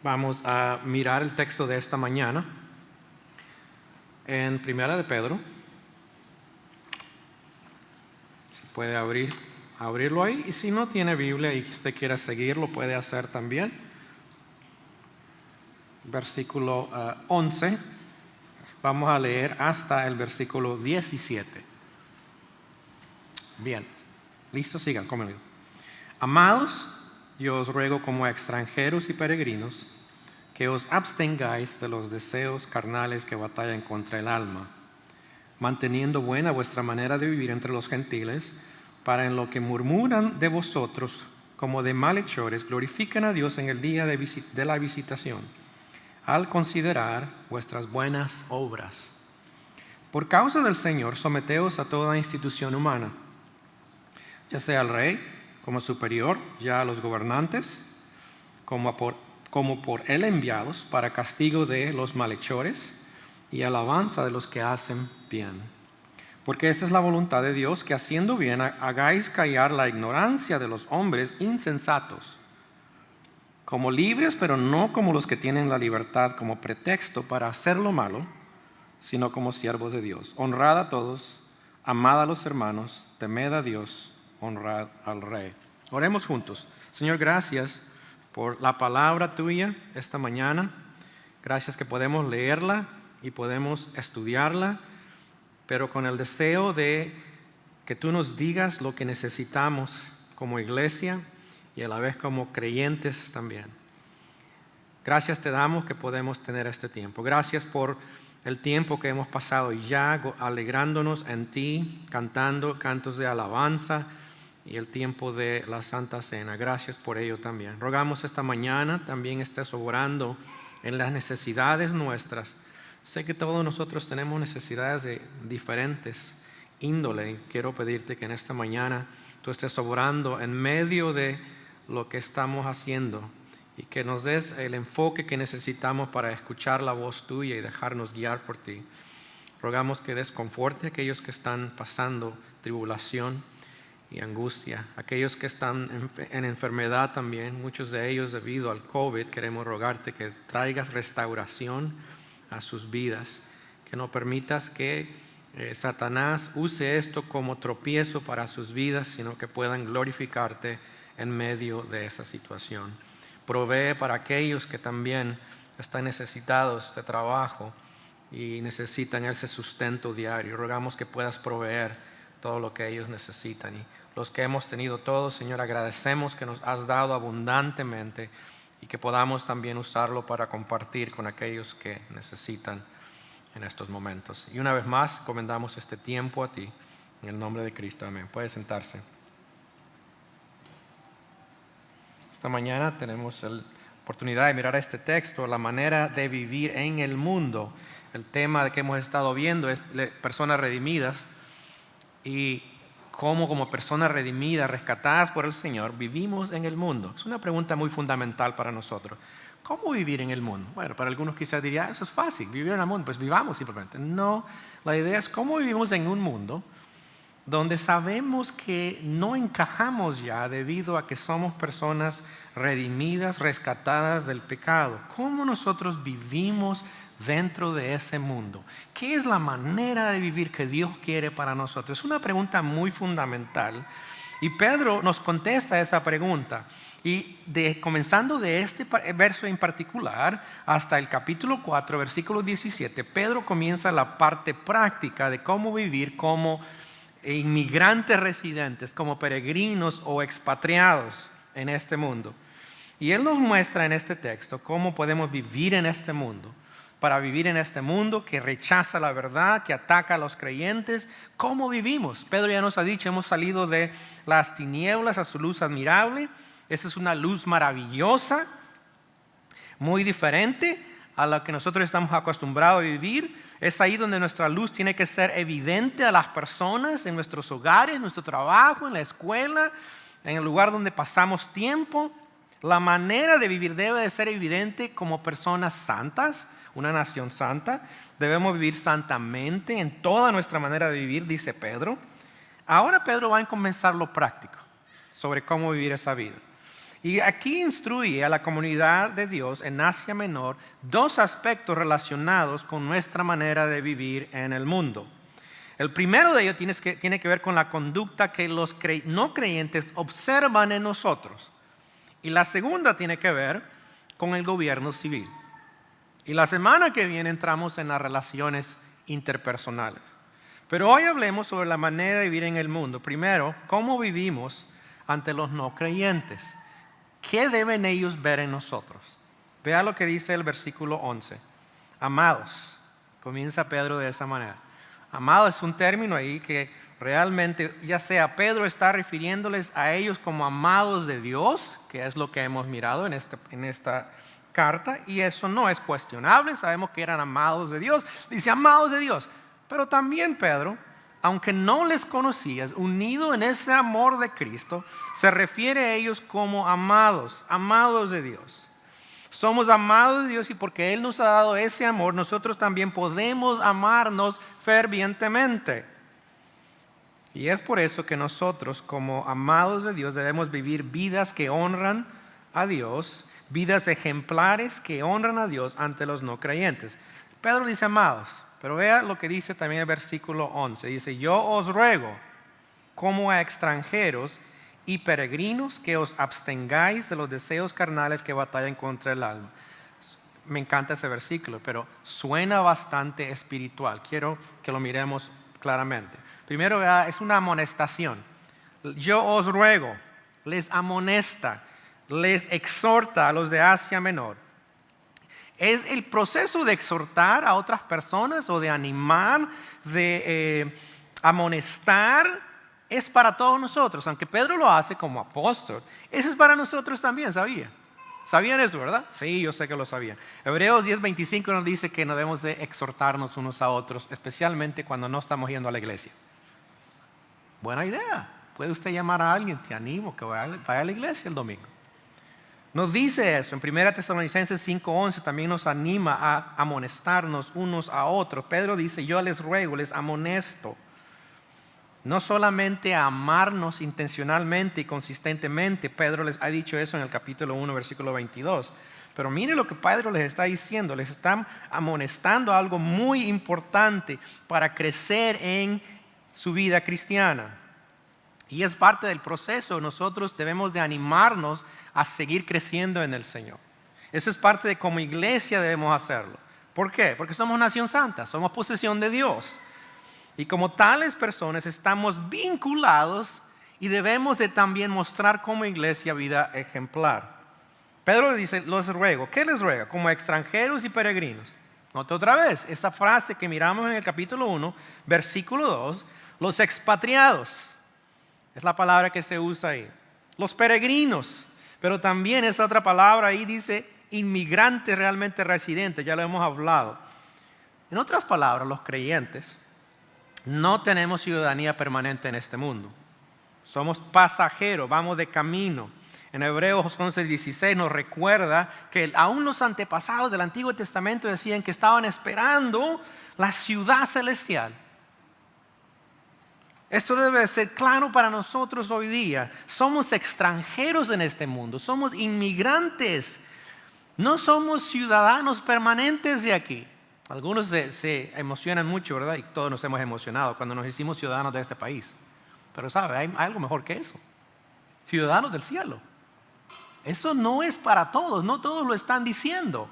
Vamos a mirar el texto de esta mañana en Primera de Pedro. Si puede abrirlo ahí, y si no tiene Biblia y usted quiere seguirlo, puede hacer también. Versículo 11, vamos a leer hasta el versículo 17. Bien, listo, sigan conmigo. Amados, yo os ruego como extranjeros y peregrinos que os abstengáis de los deseos carnales que batallan contra el alma, manteniendo buena vuestra manera de vivir entre los gentiles, para en lo que murmuran de vosotros como de malhechores, glorifiquen a Dios en el día de la visitación, al considerar vuestras buenas obras. Por causa del Señor, someteos a toda institución humana, ya sea al rey como superior, ya a los gobernantes, como por él enviados para castigo de los malhechores y alabanza de los que hacen bien. Porque esta es la voluntad de Dios, que haciendo bien hagáis callar la ignorancia de los hombres insensatos, como libres, pero no como los que tienen la libertad como pretexto para hacer lo malo, sino como siervos de Dios. Honrad a todos, amad a los hermanos, temed a Dios, honrad al Rey. Oremos juntos. Señor, gracias por la palabra tuya esta mañana. Gracias que podemos leerla y podemos estudiarla, pero con el deseo de que tú nos digas lo que necesitamos como iglesia y a la vez como creyentes también. Gracias te damos que podemos tener este tiempo. Gracias por el tiempo que hemos pasado ya alegrándonos en ti, cantando cantos de alabanza y el tiempo de la Santa Cena. Gracias por ello también. Rogamos esta mañana también estés obrando en las necesidades nuestras. Sé que todos nosotros tenemos necesidades de diferentes índole. Quiero pedirte que en esta mañana tú estés obrando en medio de lo que estamos haciendo y que nos des el enfoque que necesitamos para escuchar la voz tuya y dejarnos guiar por ti. Rogamos que des conforte a aquellos que están pasando tribulación y angustia, aquellos que están en enfermedad también, muchos de ellos debido al COVID. Queremos rogarte que traigas restauración a sus vidas, que no permitas que Satanás use esto como tropiezo para sus vidas, sino que puedan glorificarte en medio de esa situación. Provee para aquellos que también están necesitados de trabajo y necesitan ese sustento diario. Rogamos que puedas proveer todo lo que ellos necesitan. Y los que hemos tenido todo, Señor, agradecemos que nos has dado abundantemente y que podamos también usarlo para compartir con aquellos que necesitan en estos momentos. Y una vez más, encomendamos este tiempo a ti, en el nombre de Cristo. Amén. Puede sentarse. Esta mañana tenemos la oportunidad de mirar este texto, la manera de vivir en el mundo. El tema que hemos estado viendo es personas redimidas y cómo como personas redimidas, rescatadas por el Señor, vivimos en el mundo. Es una pregunta muy fundamental para nosotros. ¿Cómo vivir en el mundo? Bueno, para algunos quizás dirían, eso es fácil, vivir en el mundo, pues vivamos simplemente. No, la idea es cómo vivimos en un mundo donde sabemos que no encajamos ya debido a que somos personas redimidas, rescatadas del pecado. ¿Cómo nosotros vivimos dentro de ese mundo? ¿Qué es la manera de vivir que Dios quiere para nosotros? Es una pregunta muy fundamental y Pedro nos contesta esa pregunta. Y comenzando de este verso en particular hasta el capítulo 4, versículo 17, Pedro comienza la parte práctica de cómo vivir como inmigrantes residentes, como peregrinos o expatriados en este mundo. Y él nos muestra en este texto cómo podemos vivir en este mundo. Para vivir en este mundo que rechaza la verdad, que ataca a los creyentes, ¿cómo vivimos? Pedro ya nos ha dicho, hemos salido de las tinieblas a su luz admirable. Esa es una luz maravillosa, muy diferente a la que nosotros estamos acostumbrados a vivir. Es ahí donde nuestra luz tiene que ser evidente a las personas, en nuestros hogares, en nuestro trabajo, en la escuela, en el lugar donde pasamos tiempo. La manera de vivir debe de ser evidente como personas santas, una nación santa. Debemos vivir santamente en toda nuestra manera de vivir, dice Pedro. Ahora Pedro va a comenzar lo práctico sobre cómo vivir esa vida. Y aquí instruye a la comunidad de Dios en Asia Menor dos aspectos relacionados con nuestra manera de vivir en el mundo. El primero de ellos tiene que ver con la conducta que los no creyentes observan en nosotros. Y la segunda tiene que ver con el gobierno civil. Y la semana que viene entramos en las relaciones interpersonales. Pero hoy hablemos sobre la manera de vivir en el mundo. Primero, cómo vivimos ante los no creyentes. ¿Qué deben ellos ver en nosotros? Vea lo que dice el versículo 11. Amados, comienza Pedro de esa manera. Amado es un término ahí que realmente, ya sea Pedro está refiriéndoles a ellos como amados de Dios, que es lo que hemos mirado en esta carta, y eso no es cuestionable, sabemos que eran amados de Dios, dice amados de Dios, pero también Pedro, aunque no les conocías, unido en ese amor de Cristo, se refiere a ellos como amados, amados de Dios. Somos amados de Dios y porque Él nos ha dado ese amor, nosotros también podemos amarnos fervientemente. Y es por eso que nosotros, como amados de Dios, debemos vivir vidas que honran a Dios, vidas ejemplares que honran a Dios ante los no creyentes. Pedro dice amados, pero vea lo que dice también el versículo 11. Dice, yo os ruego, como a extranjeros y peregrinos, que os abstengáis de los deseos carnales que batallan contra el alma. Me encanta ese versículo, pero suena bastante espiritual. Quiero que lo miremos claramente. Primero, vea, es una amonestación. Yo os ruego, les amonesta, les exhorta a los de Asia Menor. Es el proceso de exhortar a otras personas o de animar, de amonestar, es para todos nosotros, aunque Pedro lo hace como apóstol. Eso es para nosotros también, ¿sabía? ¿Sabían eso, verdad? Sí, yo sé que lo sabían. Hebreos 10:25 nos dice que no debemos de exhortarnos unos a otros, especialmente cuando no estamos yendo a la iglesia. Buena idea. Puede usted llamar a alguien, te animo que vaya a la iglesia el domingo. Nos dice eso, en 1 Tesalonicenses 5:11 también nos anima a amonestarnos unos a otros. Pedro dice, yo les ruego, les amonesto, no solamente a amarnos intencionalmente y consistentemente. Pedro les ha dicho eso en el capítulo 1, versículo 22. Pero mire lo que Pedro les está diciendo, les está amonestando algo muy importante para crecer en su vida cristiana. Y es parte del proceso. Nosotros debemos de animarnos a seguir creciendo en el Señor. Eso es parte de como iglesia debemos hacerlo. ¿Por qué? Porque somos nación santa, somos posesión de Dios. Y como tales personas estamos vinculados y debemos de también mostrar como iglesia vida ejemplar. Pedro dice, los ruego. ¿Qué les ruega? Como extranjeros y peregrinos. Nota otra vez, esa frase que miramos en el capítulo 1, versículo 2, los expatriados. Es la palabra que se usa ahí. Los peregrinos. Pero también esa otra palabra ahí dice inmigrantes realmente residentes. Ya lo hemos hablado. En otras palabras, los creyentes no tenemos ciudadanía permanente en este mundo. Somos pasajeros, vamos de camino. En Hebreos 11:16 nos recuerda que aún los antepasados del Antiguo Testamento decían que estaban esperando la ciudad celestial. Esto debe ser claro para nosotros hoy día. Somos extranjeros en este mundo, somos inmigrantes, no somos ciudadanos permanentes de aquí. Algunos se emocionan mucho, ¿verdad? Y todos nos hemos emocionado cuando nos hicimos ciudadanos de este país. Pero ¿sabe? Hay algo mejor que eso. Ciudadanos del cielo. Eso no es para todos, no todos lo están diciendo.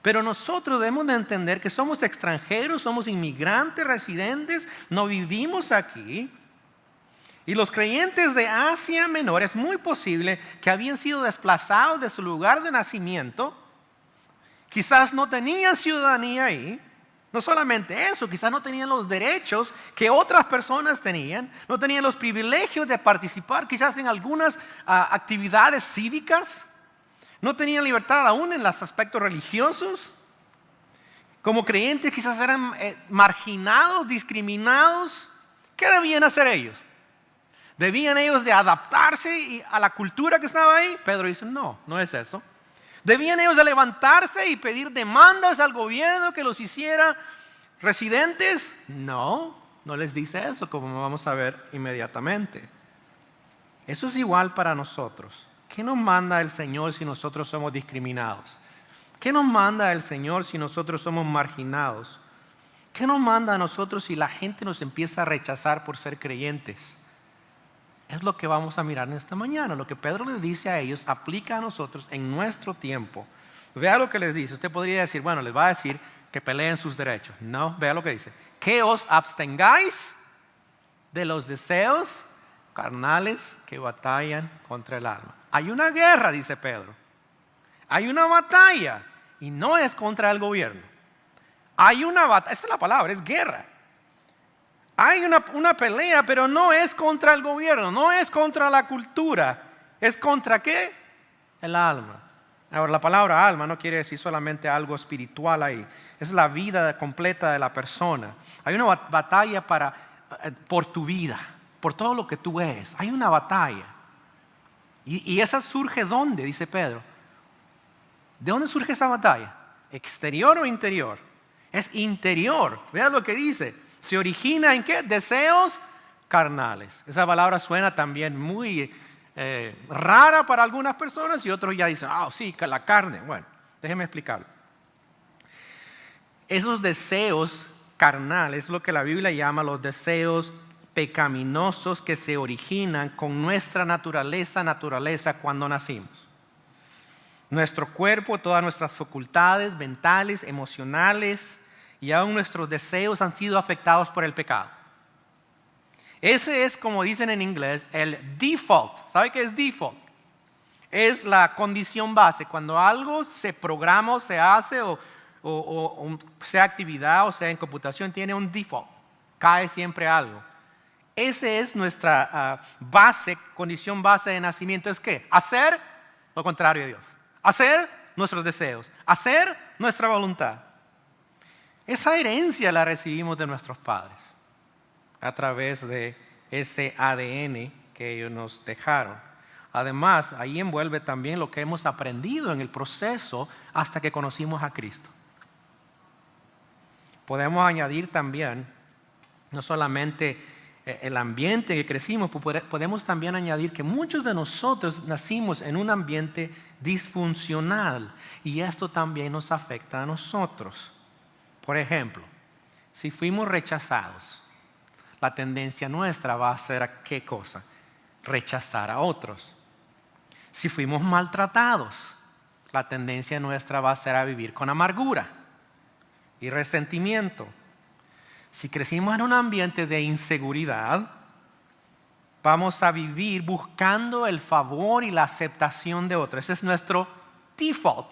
Pero nosotros debemos de entender que somos extranjeros, somos inmigrantes, residentes, no vivimos aquí. Y los creyentes de Asia Menor es muy posible que habían sido desplazados de su lugar de nacimiento. Quizás no tenían ciudadanía ahí. No solamente eso, quizás no tenían los derechos que otras personas tenían. No tenían los privilegios de participar quizás en algunas actividades cívicas. No tenían libertad aún en los aspectos religiosos. Como creyentes quizás eran marginados, discriminados. ¿Qué debían hacer ellos? ¿Debían ellos de adaptarse a la cultura que estaba ahí? Pedro dice, no, no es eso. ¿Debían ellos de levantarse y pedir demandas al gobierno que los hiciera residentes? No, no les dice eso, como vamos a ver inmediatamente. Eso es igual para nosotros. ¿Qué nos manda el Señor si nosotros somos discriminados? ¿Qué nos manda el Señor si nosotros somos marginados? ¿Qué nos manda a nosotros si la gente nos empieza a rechazar por ser creyentes? Es lo que vamos a mirar en esta mañana. Lo que Pedro les dice a ellos aplica a nosotros en nuestro tiempo. Vea lo que les dice. Usted podría decir, bueno, les va a decir que peleen sus derechos. No, vea lo que dice. Que os abstengáis de los deseos carnales que batallan contra el alma. Hay una guerra, dice Pedro. Hay una batalla y no es contra el gobierno. Hay una batalla, esa es la palabra, es guerra. Hay una pelea, pero no es contra el gobierno, no es contra la cultura. ¿Es contra qué? El alma. Ahora, la palabra alma no quiere decir solamente algo espiritual ahí. Es la vida completa de la persona. Hay una batalla por tu vida, por todo lo que tú eres. Hay una batalla. ¿Y esa surge dónde? Dice Pedro. ¿De dónde surge esa batalla? ¿Exterior o interior? Es interior. Vean lo que dice. ¿Se origina en qué? Deseos carnales. Esa palabra suena también muy rara para algunas personas y otros ya dicen, sí, la carne. Bueno, déjenme explicarlo. Esos deseos carnales es lo que la Biblia llama los deseos pecaminosos que se originan con nuestra naturaleza cuando nacimos. Nuestro cuerpo, todas nuestras facultades mentales, emocionales y aún nuestros deseos han sido afectados por el pecado. Ese es, como dicen en inglés, el default. ¿Sabe qué es default? Es la condición base. Cuando algo se programa o se hace, o sea actividad o sea en computación, tiene un default. Cae siempre algo. Esa es nuestra base, condición base de nacimiento. ¿Es qué? Hacer lo contrario a Dios. Hacer nuestros deseos. Hacer nuestra voluntad. Esa herencia la recibimos de nuestros padres a través de ese ADN que ellos nos dejaron. Además, ahí envuelve también lo que hemos aprendido en el proceso hasta que conocimos a Cristo. Podemos añadir también, no solamente el ambiente en que crecimos, podemos también añadir que muchos de nosotros nacimos en un ambiente disfuncional y esto también nos afecta a nosotros. Por ejemplo, si fuimos rechazados, la tendencia nuestra va a ser ¿a qué cosa? Rechazar a otros. Si fuimos maltratados, la tendencia nuestra va a ser a vivir con amargura y resentimiento. Si crecimos en un ambiente de inseguridad, vamos a vivir buscando el favor y la aceptación de otros. Ese es nuestro default.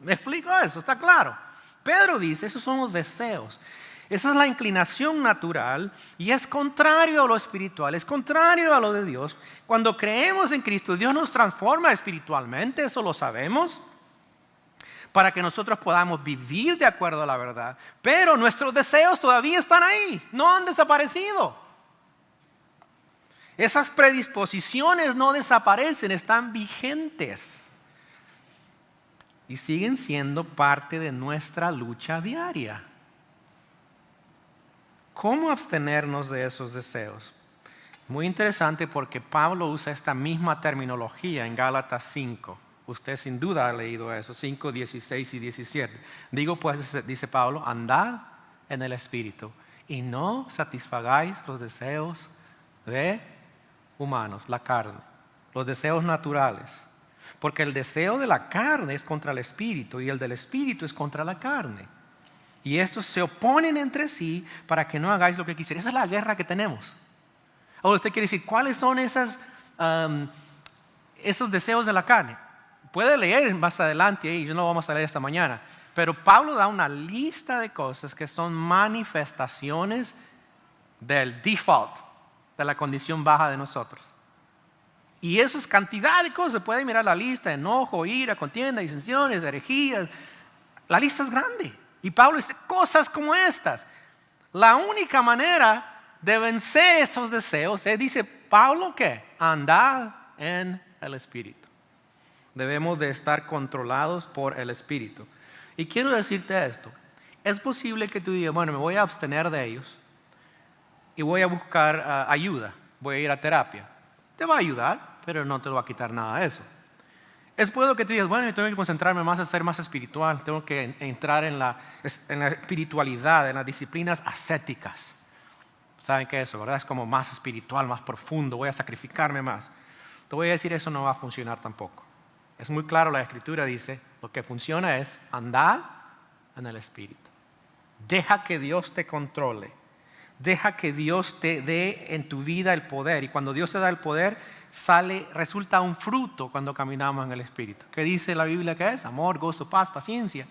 ¿Me explico eso? ¿Está claro? Pedro dice, esos son los deseos. Esa es la inclinación natural y es contrario a lo espiritual, es contrario a lo de Dios. Cuando creemos en Cristo, Dios nos transforma espiritualmente, eso lo sabemos, para que nosotros podamos vivir de acuerdo a la verdad. Pero nuestros deseos todavía están ahí, no han desaparecido. Esas predisposiciones no desaparecen, están vigentes. Y siguen siendo parte de nuestra lucha diaria. ¿Cómo abstenernos de esos deseos? Muy interesante porque Pablo usa esta misma terminología en Gálatas 5. Usted sin duda ha leído eso, 5, 16 y 17. Digo pues, dice Pablo, andad en el Espíritu y no satisfagáis los deseos de humanos, la carne, los deseos naturales. Porque el deseo de la carne es contra el Espíritu y el del Espíritu es contra la carne. Y estos se oponen entre sí para que no hagáis lo que quisierais. Esa es la guerra que tenemos. Ahora usted quiere decir, ¿cuáles son esos deseos de la carne? Puede leer más adelante y yo no vamos a leer esta mañana. Pero Pablo da una lista de cosas que son manifestaciones del default, de la condición baja de nosotros. Y eso es cantidad de cosas. Pueden mirar la lista: enojo, ira, contienda, disensiones, herejías. La lista es grande. Y Pablo dice cosas como estas. La única manera de vencer estos deseos es, dice Pablo, ¿qué? Andad en el Espíritu. Debemos de estar controlados por el Espíritu. Y quiero decirte esto. Es posible que tú digas, bueno, me voy a abstener de ellos y voy a buscar ayuda. Voy a ir a terapia. Te va a ayudar, pero no te va a quitar nada de eso. Es bueno que tú digas, bueno, yo tengo que concentrarme más en ser más espiritual, tengo que entrar en la espiritualidad, en las disciplinas ascéticas. ¿Saben qué es eso, verdad? Es como más espiritual, más profundo, voy a sacrificarme más. Te voy a decir, eso no va a funcionar tampoco. Es muy claro, la Escritura dice, lo que funciona es andar en el Espíritu. Deja que Dios te controle. Deja que Dios te dé en tu vida el poder. Y cuando Dios te da el poder, resulta un fruto cuando caminamos en el Espíritu. ¿Qué dice la Biblia que es? Amor, gozo, paz, paciencia,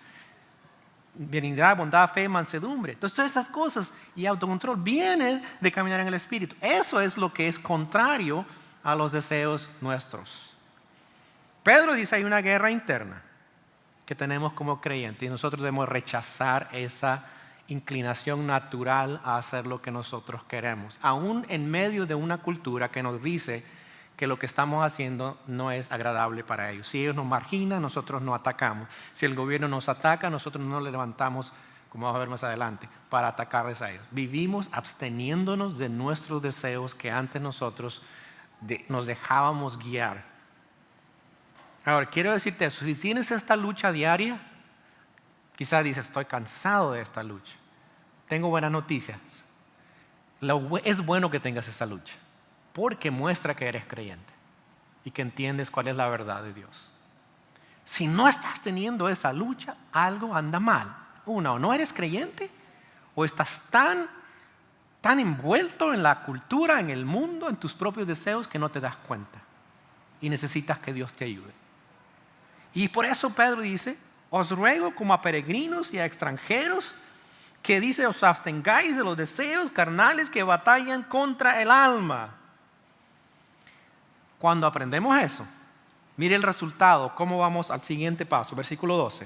benignidad, bondad, fe, mansedumbre. Entonces todas esas cosas y autocontrol vienen de caminar en el Espíritu. Eso es lo que es contrario a los deseos nuestros. Pedro dice, hay una guerra interna que tenemos como creyentes y nosotros debemos rechazar esa inclinación natural a hacer lo que nosotros queremos, aún en medio de una cultura que nos dice que lo que estamos haciendo no es agradable para ellos. Si ellos nos marginan, nosotros nos atacamos. Si el gobierno nos ataca, nosotros no le levantamos, como vamos a ver más adelante, para atacarles a ellos. Vivimos absteniéndonos de nuestros deseos que antes nosotros nos dejábamos guiar. Ahora, quiero decirte eso, si tienes esta lucha diaria, quizás dices, estoy cansado de esta lucha. Tengo buenas noticias. Es bueno que tengas esta lucha, porque muestra que eres creyente y que entiendes cuál es la verdad de Dios. Si no estás teniendo esa lucha, algo anda mal. O no eres creyente, o estás tan envuelto en la cultura, en el mundo, en tus propios deseos que no te das cuenta. Y necesitas que Dios te ayude. Y por eso Pedro dice, os ruego como a peregrinos y a extranjeros, que dice, os abstengáis de los deseos carnales que batallan contra el alma. Cuando aprendemos eso, mire el resultado, cómo vamos al siguiente paso, versículo 12.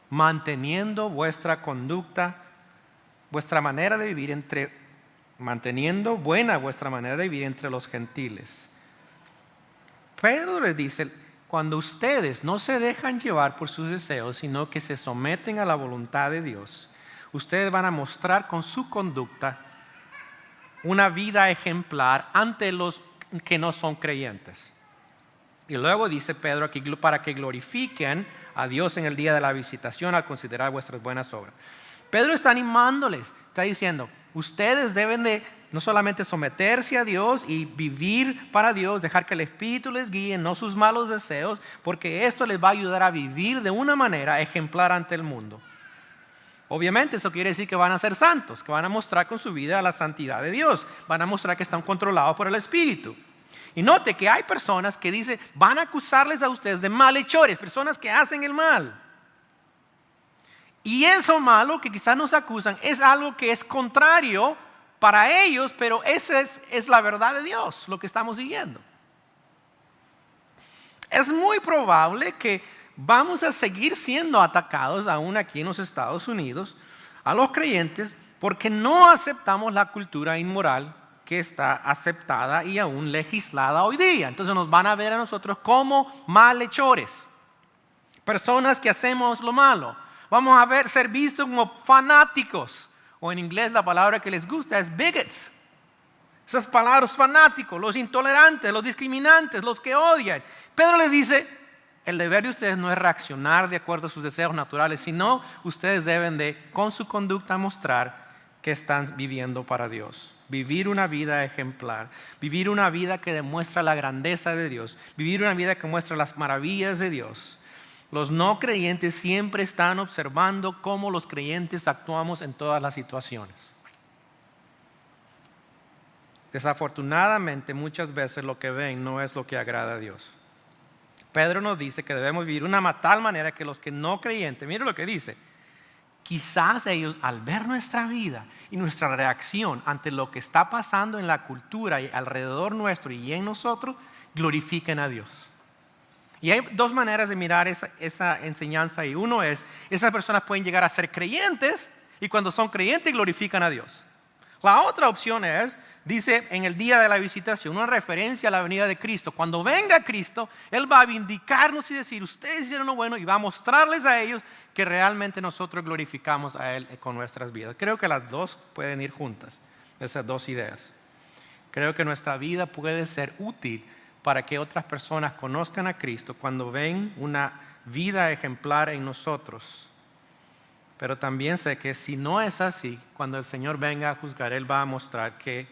Manteniendo vuestra conducta, vuestra manera de vivir manteniendo buena vuestra manera de vivir entre los gentiles. Pedro les dice, cuando ustedes no se dejan llevar por sus deseos, sino que se someten a la voluntad de Dios, ustedes van a mostrar con su conducta una vida ejemplar ante los que no son creyentes. Y luego dice Pedro aquí, para que glorifiquen a Dios en el día de la visitación al considerar vuestras buenas obras. Pedro está animándoles, está diciendo, ustedes deben de no solamente someterse a Dios y vivir para Dios, dejar que el Espíritu les guíe, no sus malos deseos, porque esto les va a ayudar a vivir de una manera ejemplar ante el mundo. Obviamente eso quiere decir que van a ser santos, que van a mostrar con su vida la santidad de Dios, van a mostrar que están controlados por el Espíritu. Y note que hay personas que dicen, van a acusarles a ustedes de malhechores, personas que hacen el mal. Y eso malo que quizás nos acusan es algo que es contrario para ellos, pero esa es la verdad de Dios, lo que estamos siguiendo. Es muy probable que vamos a seguir siendo atacados aún aquí en los Estados Unidos, a los creyentes, porque no aceptamos la cultura inmoral que está aceptada y aún legislada hoy día. Entonces nos van a ver a nosotros como malhechores, personas que hacemos lo malo. Vamos a ser vistos como fanáticos, o en inglés la palabra que les gusta es bigots. Esas palabras, fanáticos, los intolerantes, los discriminantes, los que odian. Pedro les dice, el deber de ustedes no es reaccionar de acuerdo a sus deseos naturales, sino ustedes deben de, con su conducta, mostrar que están viviendo para Dios. Vivir una vida ejemplar, vivir una vida que demuestra la grandeza de Dios, vivir una vida que muestra las maravillas de Dios. Los no creyentes siempre están observando cómo los creyentes actuamos en todas las situaciones. Desafortunadamente, muchas veces lo que ven no es lo que agrada a Dios. Pedro nos dice que debemos vivir de una tal manera que los que no creyentes, mire lo que dice, quizás ellos al ver nuestra vida y nuestra reacción ante lo que está pasando en la cultura y alrededor nuestro y en nosotros, glorifiquen a Dios. Y hay dos maneras de mirar esa enseñanza y uno es, esas personas pueden llegar a ser creyentes y cuando son creyentes glorifican a Dios. La otra opción es, dice en el día de la visitación, una referencia a la venida de Cristo. Cuando venga Cristo, Él va a vindicarnos y decir, ustedes hicieron lo bueno y va a mostrarles a ellos que realmente nosotros glorificamos a Él con nuestras vidas. Creo que las dos pueden ir juntas, esas dos ideas. Creo que nuestra vida puede ser útil para que otras personas conozcan a Cristo cuando ven una vida ejemplar en nosotros. Pero también sé que si no es así, cuando el Señor venga a juzgar, Él va a mostrar que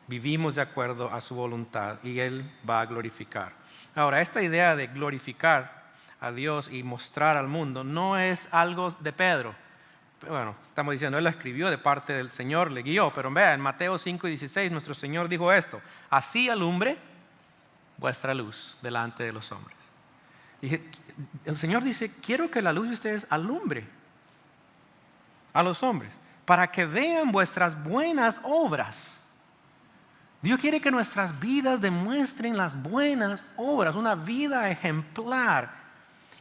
vivimos de acuerdo a su voluntad y Él va a glorificar. Ahora, esta idea de glorificar a Dios y mostrar al mundo no es algo de Pedro. Bueno, estamos diciendo, Él lo escribió de parte del Señor, le guió, pero vea, en Mateo 5:16 nuestro Señor dijo esto: así alumbre vuestra luz delante de los hombres. Y el Señor dice, quiero que la luz de ustedes alumbre a los hombres, para que vean vuestras buenas obras. Dios quiere que nuestras vidas demuestren las buenas obras, una vida ejemplar,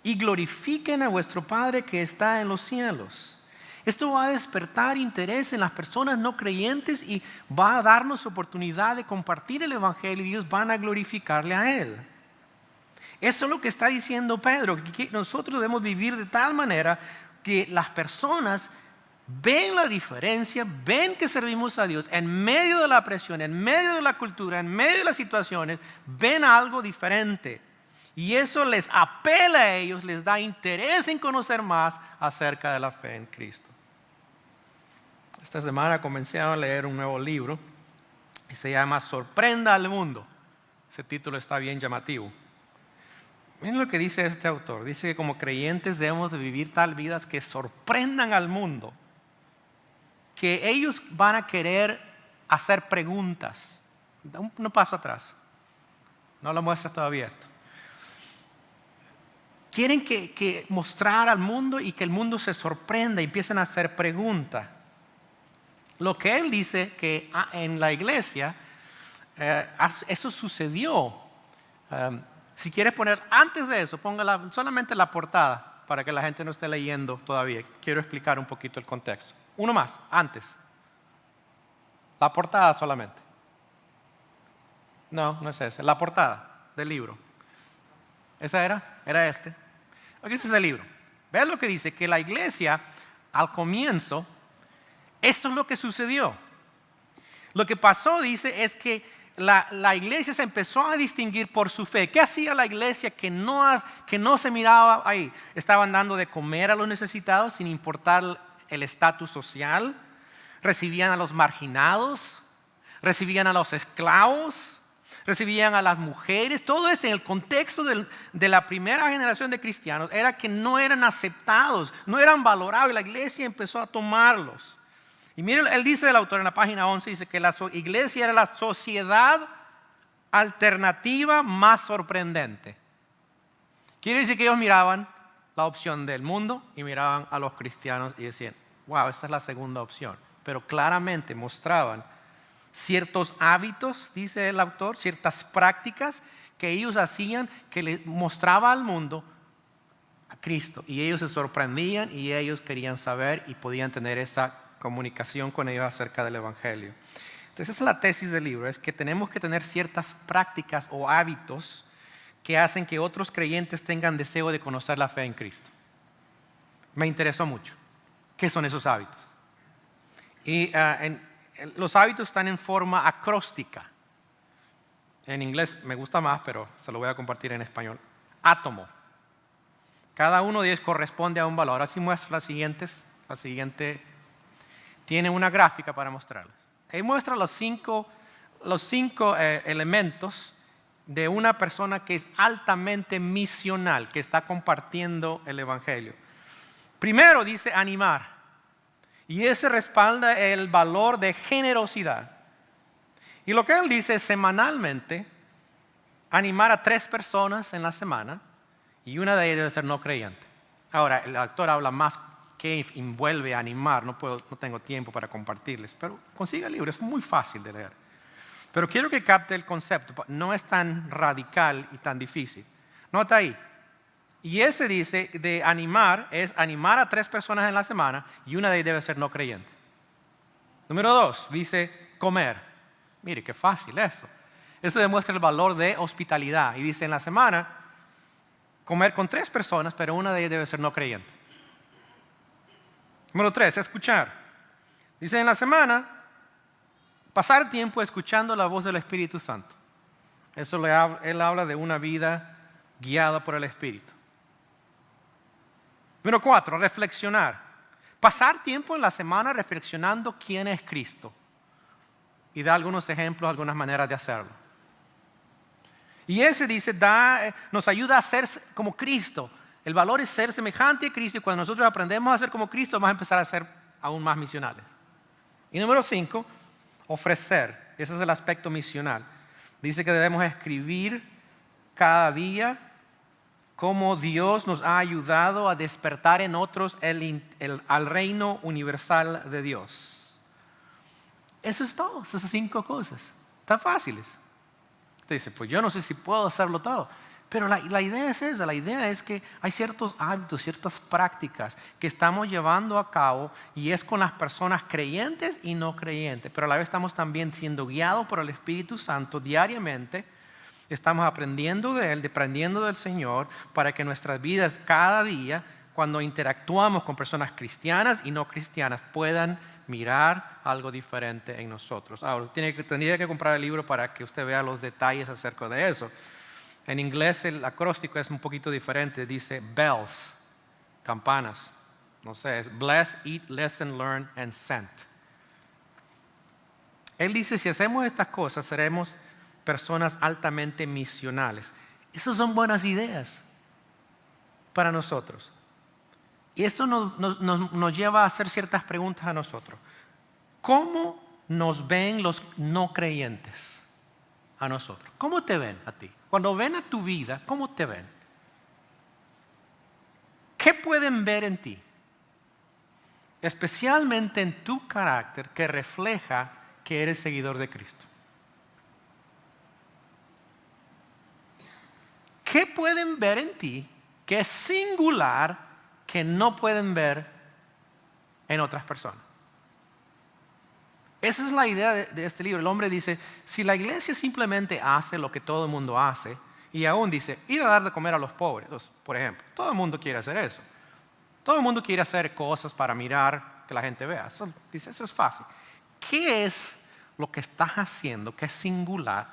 y glorifiquen a vuestro Padre que está en los cielos. Esto va a despertar interés en las personas no creyentes y va a darnos oportunidad de compartir el Evangelio y ellos van a glorificarle a Él. Eso es lo que está diciendo Pedro, que nosotros debemos vivir de tal manera que las personas ven la diferencia, ven que servimos a Dios en medio de la presión, en medio de la cultura, en medio de las situaciones, ven algo diferente. Y eso les apela a ellos, les da interés en conocer más acerca de la fe en Cristo. Esta semana comencé a leer un nuevo libro y se llama Sorprenda al Mundo. Ese título está bien llamativo. Miren lo que dice este autor. Dice que como creyentes debemos de vivir tal vidas que sorprendan al mundo, que ellos van a querer hacer preguntas. Da un paso atrás. No lo muestra todavía esto. Quieren que mostrar al mundo y que el mundo se sorprenda y empiecen a hacer preguntas. Lo que él dice que en la iglesia eso sucedió. Si quieres poner antes de eso, ponga solamente la portada para que la gente no esté leyendo todavía. Quiero explicar un poquito el contexto. Uno más, antes. La portada solamente. No, no es ese. La portada del libro. ¿Esa era? ¿Era este? Aquí ese es el libro. Vean lo que dice, que la iglesia al comienzo, esto es lo que sucedió. Lo que pasó, dice, es que la iglesia se empezó a distinguir por su fe. ¿Qué hacía la iglesia que no se miraba ahí? Estaban dando de comer a los necesitados sin importar el estatus social. Recibían a los marginados, recibían a los esclavos, recibían a las mujeres. Todo eso en el contexto de la primera generación de cristianos era que no eran aceptados, no eran valorados, y la iglesia empezó a tomarlos. Y miren, él dice, el autor en la página 11, dice que la iglesia era la sociedad alternativa más sorprendente. Quiere decir que ellos miraban la opción del mundo y miraban a los cristianos y decían, wow, esa es la segunda opción. Pero claramente mostraban ciertos hábitos, dice el autor, ciertas prácticas que ellos hacían que les mostraba al mundo a Cristo. Y ellos se sorprendían y ellos querían saber y podían tener esa comunicación con ellos acerca del Evangelio. Entonces esa es la tesis del libro, es que tenemos que tener ciertas prácticas o hábitos que hacen que otros creyentes tengan deseo de conocer la fe en Cristo. Me interesó mucho. ¿Qué son esos hábitos? Y los hábitos están en forma acróstica. En inglés me gusta más, pero se lo voy a compartir en español. Átomo. Cada uno de ellos corresponde a un valor. Así muestra la siguiente. Tiene una gráfica para mostrarles. Ahí muestra los cinco elementos de una persona que es altamente misional, que está compartiendo el Evangelio. Primero dice animar. Y ese respalda el valor de generosidad. Y lo que él dice es semanalmente animar a 3 personas en la semana y una de ellas debe ser no creyente. Ahora, el autor habla más que envuelve a animar, no tengo tiempo para compartirles, pero consiga el libro, es muy fácil de leer. Pero quiero que capte el concepto, no es tan radical y tan difícil. Nota ahí. Y ese dice de animar, es animar a 3 personas en la semana y una de ellas debe ser no creyente. Número 2, dice comer. Mire, qué fácil eso. Eso demuestra el valor de hospitalidad. Y dice en la semana, comer con 3 personas, pero una de ellas debe ser no creyente. Número 3, escuchar. Dice en la semana, pasar tiempo escuchando la voz del Espíritu Santo. Él habla de una vida guiada por el Espíritu. Número 4, reflexionar. Pasar tiempo en la semana reflexionando quién es Cristo. Y da algunos ejemplos, algunas maneras de hacerlo. Y ese dice, nos ayuda a ser como Cristo. El valor es ser semejante a Cristo y cuando nosotros aprendemos a ser como Cristo vamos a empezar a ser aún más misionales. Y número 5, ofrecer. Ese es el aspecto misional. Dice que debemos escribir cada día cómo Dios nos ha ayudado a despertar en otros al reino universal de Dios. Eso es todo, esas 5 cosas. Están fáciles. Usted dice, pues yo no sé si puedo hacerlo todo. Pero la idea es esa, la idea es que hay ciertos hábitos, ciertas prácticas que estamos llevando a cabo y es con las personas creyentes y no creyentes. Pero a la vez estamos también siendo guiados por el Espíritu Santo diariamente. Estamos aprendiendo de Él, aprendiendo del Señor para que nuestras vidas cada día, cuando interactuamos con personas cristianas y no cristianas, puedan mirar algo diferente en nosotros. Ahora, tendría que comprar el libro para que usted vea los detalles acerca de eso. En inglés el acróstico es un poquito diferente. Dice bells, campanas. No sé, es bless, eat, listen, learn, and sent. Él dice, si hacemos estas cosas, seremos personas altamente misionales. Esas son buenas ideas para nosotros. Y esto nos lleva a hacer ciertas preguntas a nosotros. ¿Cómo nos ven los no creyentes a nosotros? ¿Cómo te ven a ti? Cuando ven a tu vida, ¿cómo te ven? ¿Qué pueden ver en ti? Especialmente en tu carácter que refleja que eres seguidor de Cristo. ¿Qué pueden ver en ti que es singular que no pueden ver en otras personas? Esa es la idea de este libro. El hombre dice, si la iglesia simplemente hace lo que todo el mundo hace, y aún dice, ir a dar de comer a los pobres, por ejemplo, todo el mundo quiere hacer eso. Todo el mundo quiere hacer cosas para mirar, que la gente vea. Dice, eso es fácil. ¿Qué es lo que estás haciendo que es singular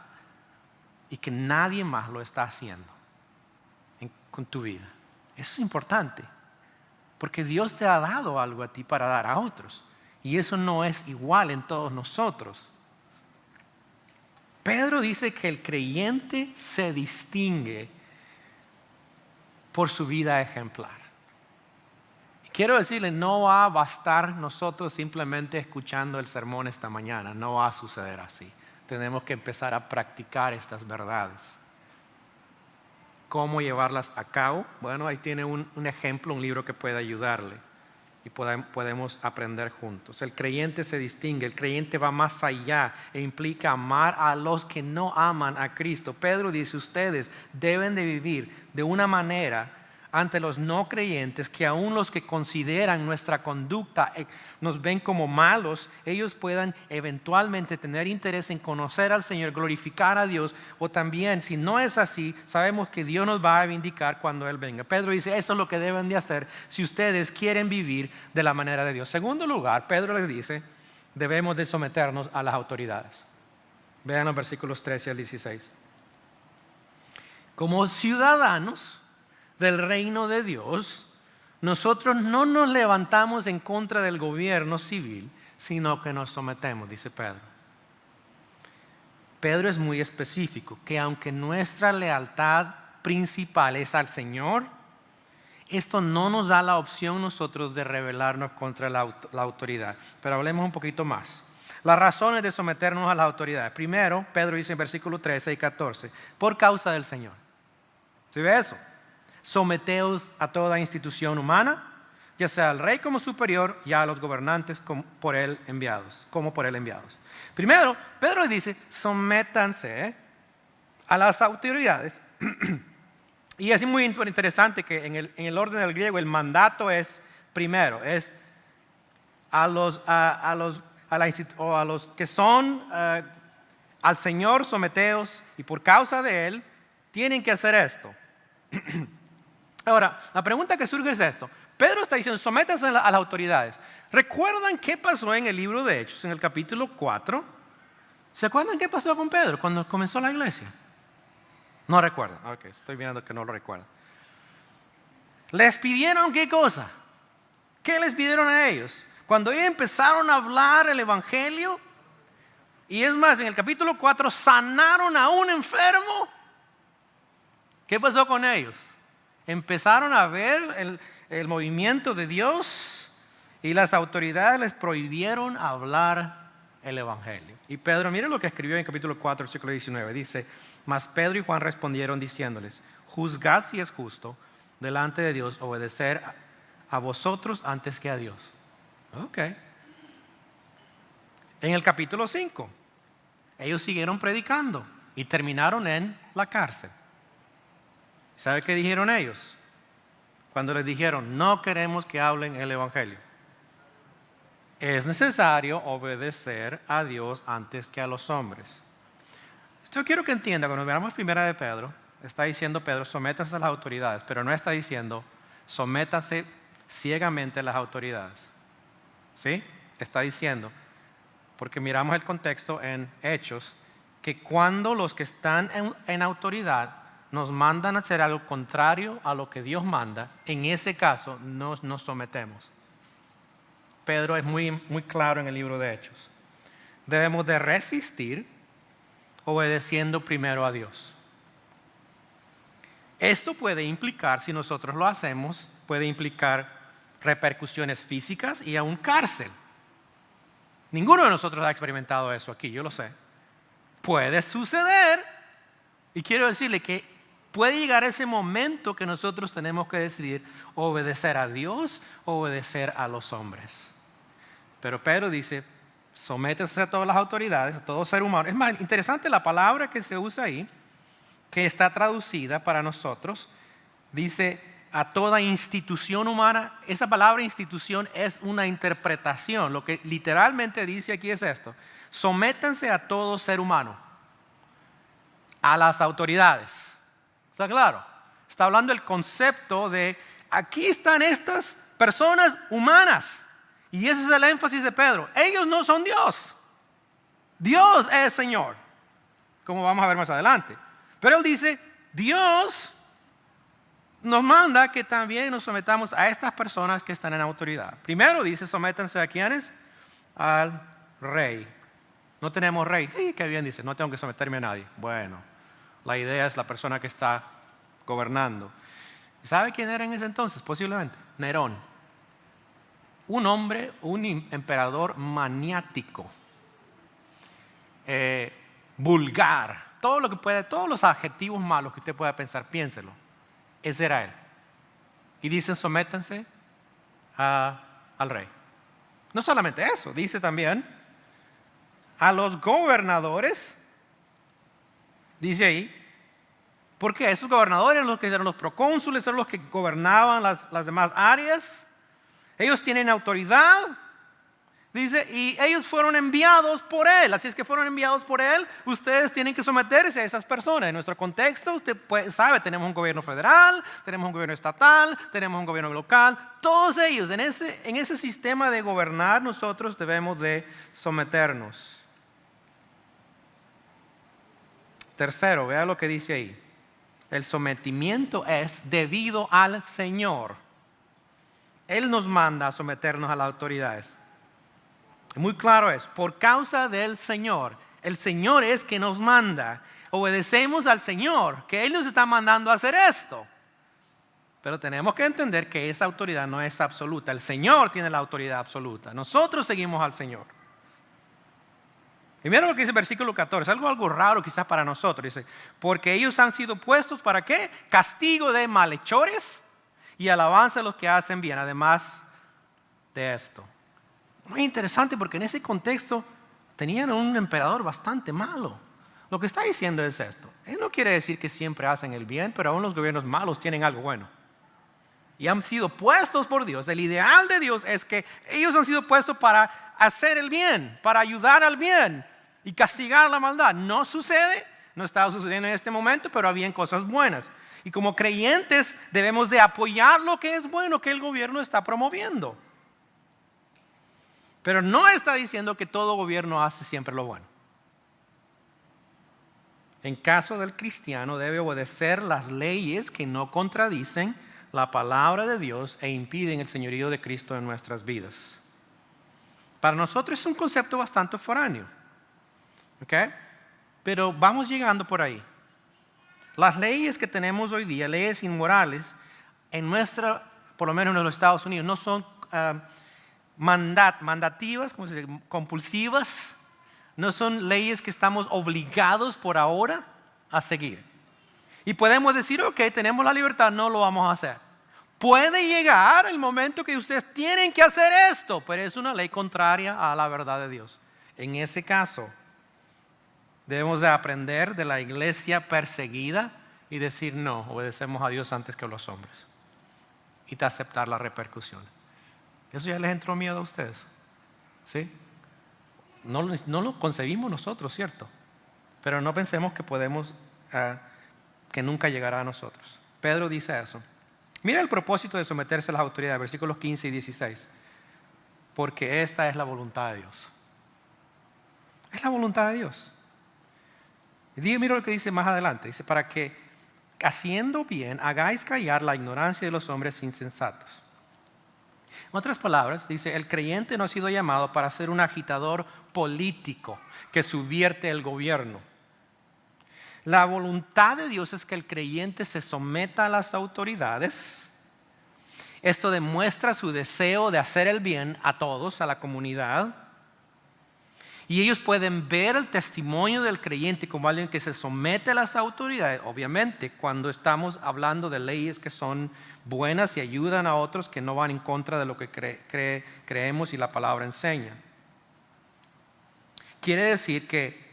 y que nadie más lo está haciendo con tu vida? Eso es importante, porque Dios te ha dado algo a ti para dar a otros. Y eso no es igual en todos nosotros. Pedro dice que el creyente se distingue por su vida ejemplar. Quiero decirle, no va a bastar nosotros simplemente escuchando el sermón esta mañana. No va a suceder así. Tenemos que empezar a practicar estas verdades. ¿Cómo llevarlas a cabo? Bueno, ahí tiene un ejemplo, un libro que puede ayudarle. Y podemos aprender juntos. El creyente se distingue, el creyente va más allá e implica amar a los que no aman a Cristo. Pedro dice, ustedes deben de vivir de una manera ante los no creyentes que aún los que consideran nuestra conducta nos ven como malos, ellos puedan eventualmente tener interés en conocer al Señor, glorificar a Dios, o también, si no es así, sabemos que Dios nos va a vindicar cuando Él venga. Pedro dice, eso es lo que deben de hacer si ustedes quieren vivir de la manera de Dios. Segundo lugar, Pedro les dice, debemos de someternos a las autoridades. Vean los versículos 13 al 16. Como ciudadanos del reino de Dios, nosotros no nos levantamos en contra del gobierno civil, sino que nos sometemos, dice Pedro. Pedro es muy específico, que aunque nuestra lealtad principal es al Señor, esto no nos da la opción nosotros de rebelarnos contra la autoridad. Pero hablemos un poquito más. Las razones de someternos a las autoridades. Primero, Pedro dice en versículos 13 y 14, por causa del Señor. ¿Sí ve eso? Someteos a toda institución humana, ya sea al rey como superior y a los gobernantes como por él enviados. Primero, Pedro dice, sométanse a las autoridades. Y es muy interesante que en el orden del griego el mandato es primero, es a los que son al Señor someteos y por causa de Él tienen que hacer esto. Ahora, la pregunta que surge es esto. Pedro está diciendo, sométanse a las autoridades. ¿Recuerdan qué pasó en el libro de Hechos, en el capítulo 4? ¿Se acuerdan qué pasó con Pedro cuando comenzó la iglesia? No recuerdan. Ok, estoy viendo que no lo recuerdan. ¿Les pidieron qué cosa? ¿Qué les pidieron a ellos? Cuando ellos empezaron a hablar el evangelio, y es más, en el capítulo 4 sanaron a un enfermo. ¿Qué pasó con ellos? Empezaron a ver el movimiento de Dios y las autoridades les prohibieron hablar el evangelio. Y Pedro, mire lo que escribió en capítulo 4, versículo 19. Dice, mas Pedro y Juan respondieron diciéndoles, juzgad si es justo delante de Dios obedecer a vosotros antes que a Dios. Ok. En el capítulo 5, ellos siguieron predicando y terminaron en la cárcel. ¿Sabe qué dijeron ellos? Cuando les dijeron, no queremos que hablen el evangelio. Es necesario obedecer a Dios antes que a los hombres. Yo quiero que entienda, cuando veamos primera de Pedro, está diciendo Pedro, sométanse a las autoridades, pero no está diciendo, sométanse ciegamente a las autoridades. ¿Sí? Está diciendo, porque miramos el contexto en Hechos, que cuando los que están en autoridad nos mandan a hacer algo contrario a lo que Dios manda, en ese caso nos sometemos. Pedro es muy claro en el libro de Hechos. Debemos de resistir obedeciendo primero a Dios. Esto puede implicar, si nosotros lo hacemos, puede implicar repercusiones físicas y aún cárcel. Ninguno de nosotros ha experimentado eso aquí, yo lo sé. Puede suceder, y quiero decirle que puede llegar ese momento que nosotros tenemos que decidir obedecer a Dios o obedecer a los hombres. Pero Pedro dice, sométese a todas las autoridades, a todo ser humano. Es más, interesante la palabra que se usa ahí, que está traducida para nosotros, dice a toda institución humana. Esa palabra institución es una interpretación. Lo que literalmente dice aquí es esto: sométanse a todo ser humano, a las autoridades. ¿Está claro? Está hablando del concepto de aquí están estas personas humanas. Y ese es el énfasis de Pedro. Ellos no son Dios. Dios es Señor, como vamos a ver más adelante. Pero él dice, Dios nos manda que también nos sometamos a estas personas que están en autoridad. Primero dice, sométanse a ¿quiénes? Al rey. No tenemos rey. Qué bien, dice, no tengo que someterme a nadie. Bueno, la idea es la persona que está gobernando. ¿Sabe quién era en ese entonces? Posiblemente Nerón. Un hombre, un emperador maniático, vulgar, todo lo que puede, todos los adjetivos malos que usted pueda pensar, piénselo. Ese era él. Y dicen, sométanse al rey. No solamente eso, dice también a los gobernadores, dice ahí, porque esos gobernadores, los que eran los procónsules, eran los que gobernaban las demás áreas. Ellos tienen autoridad, dice, y ellos fueron enviados por él. Así es que fueron enviados por él. Ustedes tienen que someterse a esas personas. En nuestro contexto, usted sabe, tenemos un gobierno federal, tenemos un gobierno estatal, tenemos un gobierno local. Todos ellos, en ese sistema de gobernar, nosotros debemos de someternos. Tercero, vea lo que dice ahí. El sometimiento es debido al Señor. Él nos manda a someternos a las autoridades. Muy claro es, por causa del Señor. El Señor es que nos manda. Obedecemos al Señor, que Él nos está mandando a hacer esto. Pero tenemos que entender que esa autoridad no es absoluta. El Señor tiene la autoridad absoluta. Nosotros seguimos al Señor. Y mira lo que dice el versículo 14, algo raro quizás para nosotros. Dice, porque ellos han sido puestos ¿para qué? Castigo de malhechores y alabanza a los que hacen bien, además de esto. Muy interesante porque en ese contexto tenían un emperador bastante malo. Lo que está diciendo es esto. Él no quiere decir que siempre hacen el bien, pero aún los gobiernos malos tienen algo bueno. Y han sido puestos por Dios. El ideal de Dios es que ellos han sido puestos para hacer el bien, para ayudar al bien y castigar la maldad. No sucede, no estaba sucediendo en este momento, pero habían cosas buenas. Y como creyentes debemos de apoyar lo que es bueno que el gobierno está promoviendo. Pero no está diciendo que todo gobierno hace siempre lo bueno. En caso del cristiano, debe obedecer las leyes que no contradicen la palabra de Dios e impiden el señorío de Cristo en nuestras vidas. Para nosotros es un concepto bastante foráneo, ¿ok? Pero vamos llegando por ahí. Las leyes que tenemos hoy día, leyes inmorales, por lo menos en los Estados Unidos, no son mandativas, compulsivas, no son leyes que estamos obligados por ahora a seguir. Y podemos decir, ok, tenemos la libertad, no lo vamos a hacer. Puede llegar el momento que ustedes tienen que hacer esto, pero es una ley contraria a la verdad de Dios. En ese caso, debemos de aprender de la iglesia perseguida y decir no, obedecemos a Dios antes que a los hombres. Y de aceptar las repercusiones. ¿Eso ya les entró miedo a ustedes? ¿Sí? No lo concebimos nosotros, ¿cierto? Pero no pensemos que podemos, que nunca llegará a nosotros. Pedro dice eso. Mira el propósito de someterse a las autoridades, versículos 15 y 16. Porque esta es la voluntad de Dios. Es la voluntad de Dios. Mira lo que dice más adelante. Dice, para que haciendo bien hagáis callar la ignorancia de los hombres insensatos. En otras palabras, dice, el creyente no ha sido llamado para ser un agitador político que subvierte el gobierno. La voluntad de Dios es que el creyente se someta a las autoridades. Esto demuestra su deseo de hacer el bien a todos, a la comunidad. Y ellos pueden ver el testimonio del creyente como alguien que se somete a las autoridades. Obviamente, cuando estamos hablando de leyes que son buenas y ayudan a otros que no van en contra de lo que creemos y la palabra enseña. Quiere decir que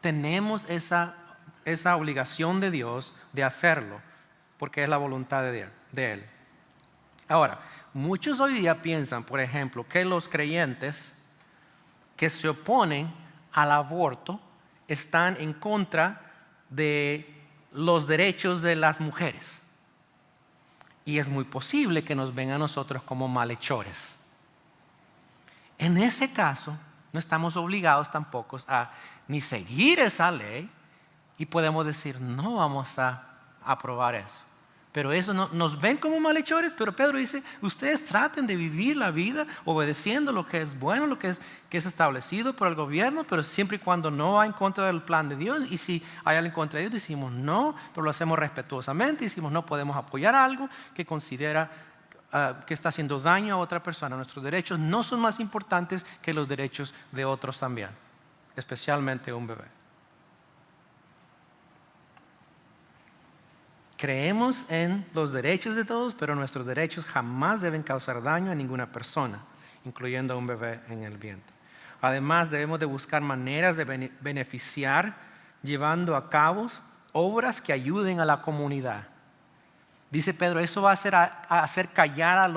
tenemos esa obligación de Dios de hacerlo, porque es la voluntad de Él. Ahora, muchos hoy día piensan, por ejemplo, que los creyentes que se oponen al aborto están en contra de los derechos de las mujeres. Y es muy posible que nos ven a nosotros como malhechores. En ese caso, no estamos obligados tampoco a ni seguir esa ley y podemos decir, no vamos a aprobar eso. Pero eso no, nos ven como malhechores, pero Pedro dice, ustedes traten de vivir la vida obedeciendo lo que es bueno, lo que es establecido por el gobierno, pero siempre y cuando no va en contra del plan de Dios. Y si hay algo en contra de Dios, decimos no, pero lo hacemos respetuosamente. Decimos no podemos apoyar algo que considera que está haciendo daño a otra persona. Nuestros derechos no son más importantes que los derechos de otros también, especialmente un bebé. Creemos en los derechos de todos, pero nuestros derechos jamás deben causar daño a ninguna persona, incluyendo a un bebé en el vientre. Además, debemos de buscar maneras de beneficiar, llevando a cabo obras que ayuden a la comunidad. Dice Pedro, eso va a hacer callar a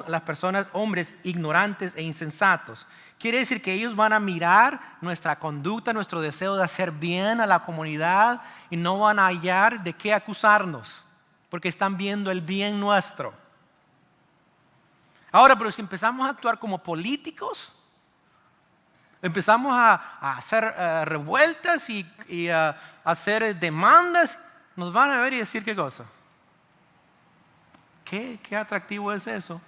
las personas, hombres ignorantes e insensatos. Quiere decir que ellos van a mirar nuestra conducta, nuestro deseo de hacer bien a la comunidad y no van a hallar de qué acusarnos, porque están viendo el bien nuestro. Ahora, pero si empezamos a actuar como políticos, empezamos a hacer revueltas y a hacer demandas, nos van a ver y decir qué cosa. ¿Qué atractivo es eso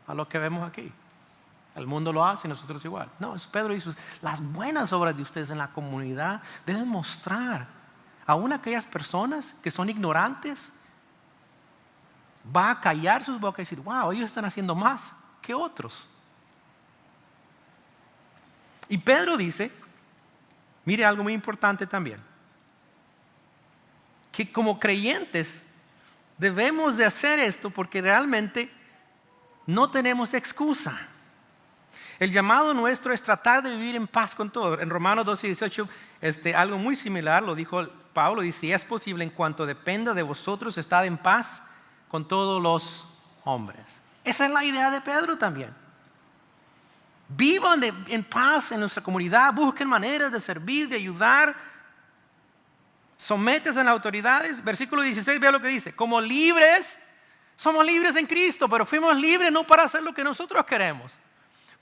a lo que vemos aquí? El mundo lo hace y nosotros igual. No, eso Pedro dice, las buenas obras de ustedes en la comunidad deben mostrar, aún aquellas personas que son ignorantes, va a callar sus bocas y decir, wow, ellos están haciendo más que otros. Y Pedro dice, mire algo muy importante también, que como creyentes debemos de hacer esto porque realmente no tenemos excusa. El llamado nuestro es tratar de vivir en paz con todo. En Romanos 12:18, algo muy similar lo dijo Pablo, dice, si es posible en cuanto dependa de vosotros, estad en paz con todos los hombres. Esa es la idea de Pedro también. Vivan en paz en nuestra comunidad, busquen maneras de servir, de ayudar. Sométese a las autoridades. Versículo 16, vea lo que dice. Como libres, somos libres en Cristo, pero fuimos libres no para hacer lo que nosotros queremos.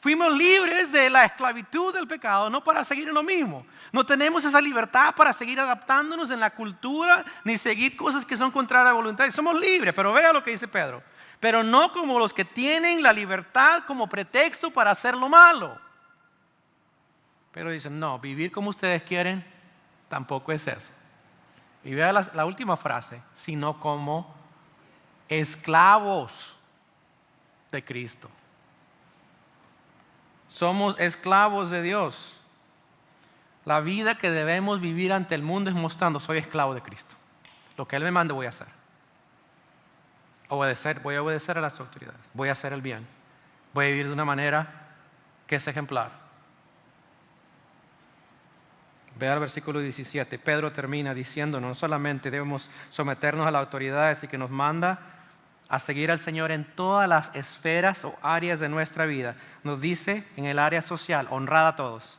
Fuimos libres de la esclavitud del pecado, no para seguir en lo mismo. No tenemos esa libertad para seguir adaptándonos en la cultura, ni seguir cosas que son contrarias a la voluntad. Somos libres, pero vea lo que dice Pedro. Pero no como los que tienen la libertad como pretexto para hacer lo malo. Pero dicen, no, vivir como ustedes quieren tampoco es eso. Y vea la última frase, sino como esclavos de Cristo. Somos esclavos de Dios. La vida que debemos vivir ante el mundo es mostrando, soy esclavo de Cristo. Lo que Él me mande voy a hacer. Voy a obedecer a las autoridades. Voy a hacer el bien. Voy a vivir de una manera que es ejemplar. Vea el versículo 17. Pedro termina diciendo, no solamente debemos someternos a las autoridades y que nos manda a seguir al Señor en todas las esferas o áreas de nuestra vida. Nos dice en el área social, honrad a todos.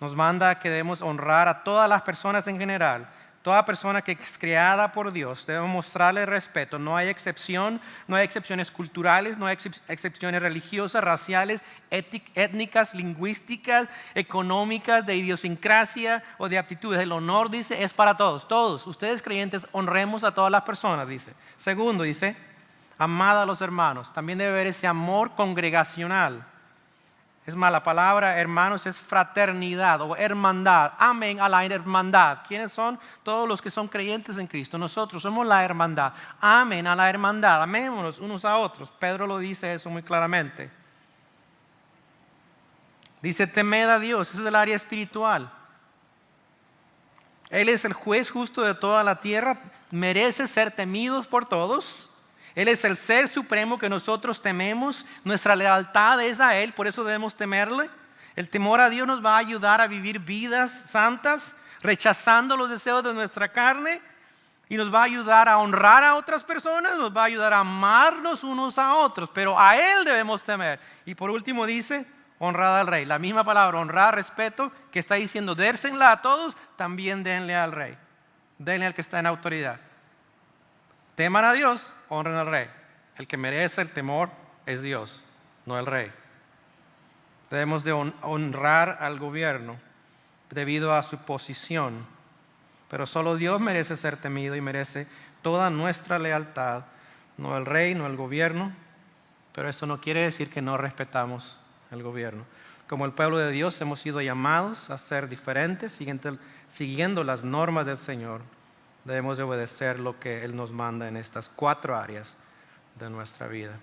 Nos manda que debemos honrar a todas las personas en general. Toda persona que es creada por Dios debe mostrarle respeto. No hay excepción, no hay excepciones culturales, no hay excepciones religiosas, raciales, étnicas, lingüísticas, económicas, de idiosincrasia o de aptitudes. El honor, dice, es para todos. Todos, ustedes creyentes, honremos a todas las personas, dice. Segundo, dice, amad a los hermanos. También debe haber ese amor congregacional. Es más, la palabra hermanos es fraternidad o hermandad. Amen a la hermandad. ¿Quiénes son? Todos los que son creyentes en Cristo. Nosotros somos la hermandad. Amen a la hermandad. Amémonos unos a otros. Pedro lo dice eso muy claramente. Dice, temed a Dios. Ese es el área espiritual. Él es el juez justo de toda la tierra. Merece ser temidos por todos. Él es el ser supremo que nosotros tememos. Nuestra lealtad es a Él, por eso debemos temerle. El temor a Dios nos va a ayudar a vivir vidas santas, rechazando los deseos de nuestra carne. Y nos va a ayudar a honrar a otras personas, nos va a ayudar a amarnos unos a otros. Pero a Él debemos temer. Y por último dice, honrad al rey. La misma palabra, honrar, respeto, que está diciendo, dérsenla a todos, también denle al rey. Denle al que está en autoridad. Teman a Dios, honren al rey. El que merece el temor es Dios, no el rey. Debemos de honrar al gobierno debido a su posición. Pero solo Dios merece ser temido y merece toda nuestra lealtad, no el rey, no el gobierno. Pero eso no quiere decir que no respetamos el gobierno. Como el pueblo de Dios hemos sido llamados a ser diferentes, siguiendo las normas del Señor. Debemos de obedecer lo que Él nos manda en estas 4 áreas de nuestra vida.